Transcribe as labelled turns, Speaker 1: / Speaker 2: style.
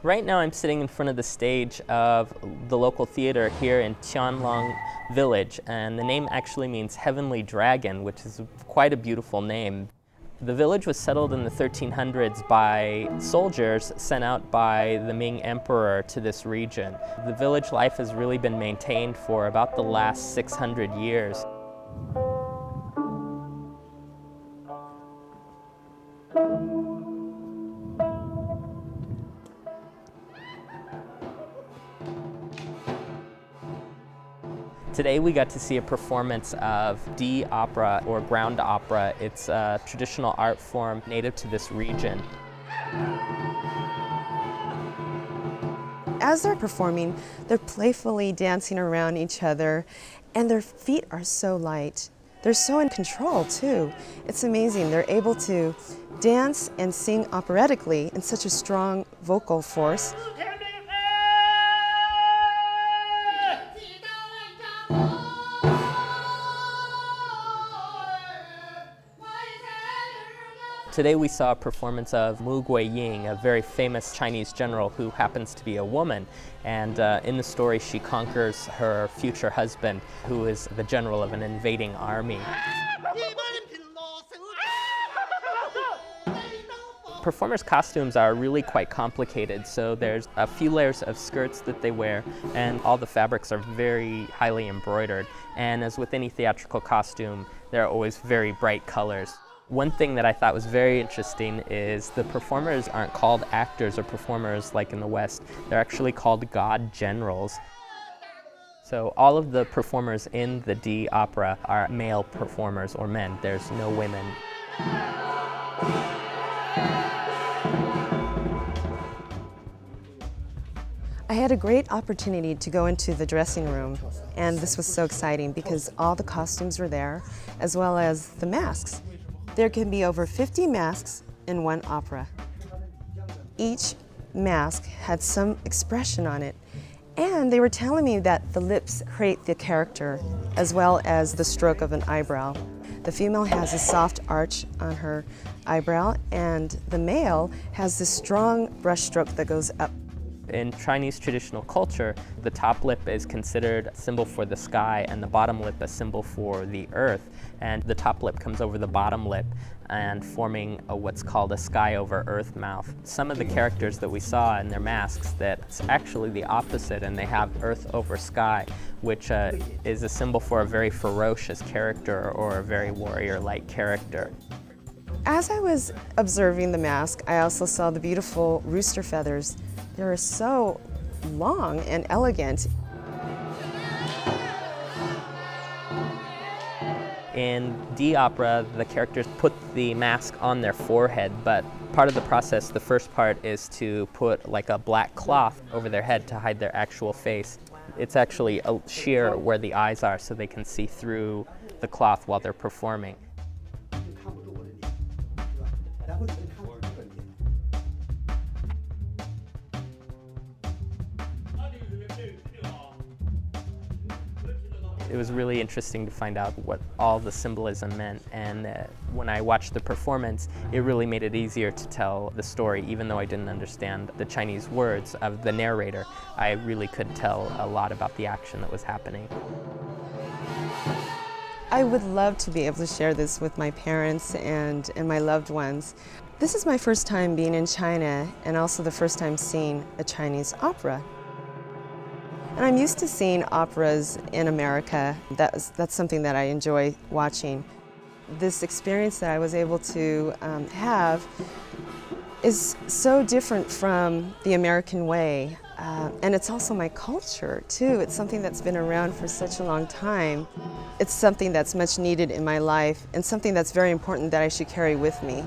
Speaker 1: Right now I'm sitting in front of the stage of the local theater here in Qianlong Village, and the name actually means Heavenly Dragon, which is quite a beautiful name. The village was settled in the 1300s by soldiers sent out by the Ming Emperor to this region. The village life has really been maintained for about the last 600 years. Today we got to see a performance of D opera, or ground opera. It's a traditional art form native to this region.
Speaker 2: As they're performing, they're playfully dancing around each other, and their feet are so light. They're so in control too. It's amazing. They're able to dance and sing operatically in such a strong vocal force.
Speaker 1: Today we saw a performance of Mu Guiying, a very famous Chinese general who happens to be a woman. And in the story she conquers her future husband, who is the general of an invading army. Performers' costumes are really quite complicated, so there's a few layers of skirts that they wear, and all the fabrics are very highly embroidered. And as with any theatrical costume, there are always very bright colors. One thing that I thought was very interesting is the performers aren't called actors or performers like in the West. They're actually called god generals. So all of the performers in the D opera are male performers, or men. There's no women.
Speaker 2: I had a great opportunity to go into the dressing room, and this was so exciting because all the costumes were there, as well as the masks. There can be over 50 masks in one opera. Each mask had some expression on it, and they were telling me that the lips create the character as well as the stroke of an eyebrow. The female has a soft arch on her eyebrow, and the male has this strong brush stroke that goes up.
Speaker 1: In Chinese traditional culture, the top lip is considered a symbol for the sky and the bottom lip a symbol for the earth. And the top lip comes over the bottom lip and forming what's called a sky over earth mouth. Some of the characters that we saw in their masks, that's actually the opposite, and they have earth over sky, which is a symbol for a very ferocious character or a very warrior-like character.
Speaker 2: As I was observing the mask, I also saw the beautiful rooster feathers. They were so long and elegant.
Speaker 1: In D opera, the characters put the mask on their forehead, but part of the process, the first part, is to put like a black cloth over their head to hide their actual face. It's actually a sheer where the eyes are, so they can see through the cloth while they're performing. It was really interesting to find out what all the symbolism meant, and when I watched the performance, it really made it easier to tell the story. Even though I didn't understand the Chinese words of the narrator, I really could tell a lot about the action that was happening.
Speaker 2: I would love to be able to share this with my parents and my loved ones. This is my first time being in China, and also the first time seeing a Chinese opera. And I'm used to seeing operas in America. That's something that I enjoy watching. This experience that I was able to have is so different from the American way. And it's also my culture, too. It's something that's been around for such a long time. It's something that's much needed in my life, and something that's very important that I should carry with me.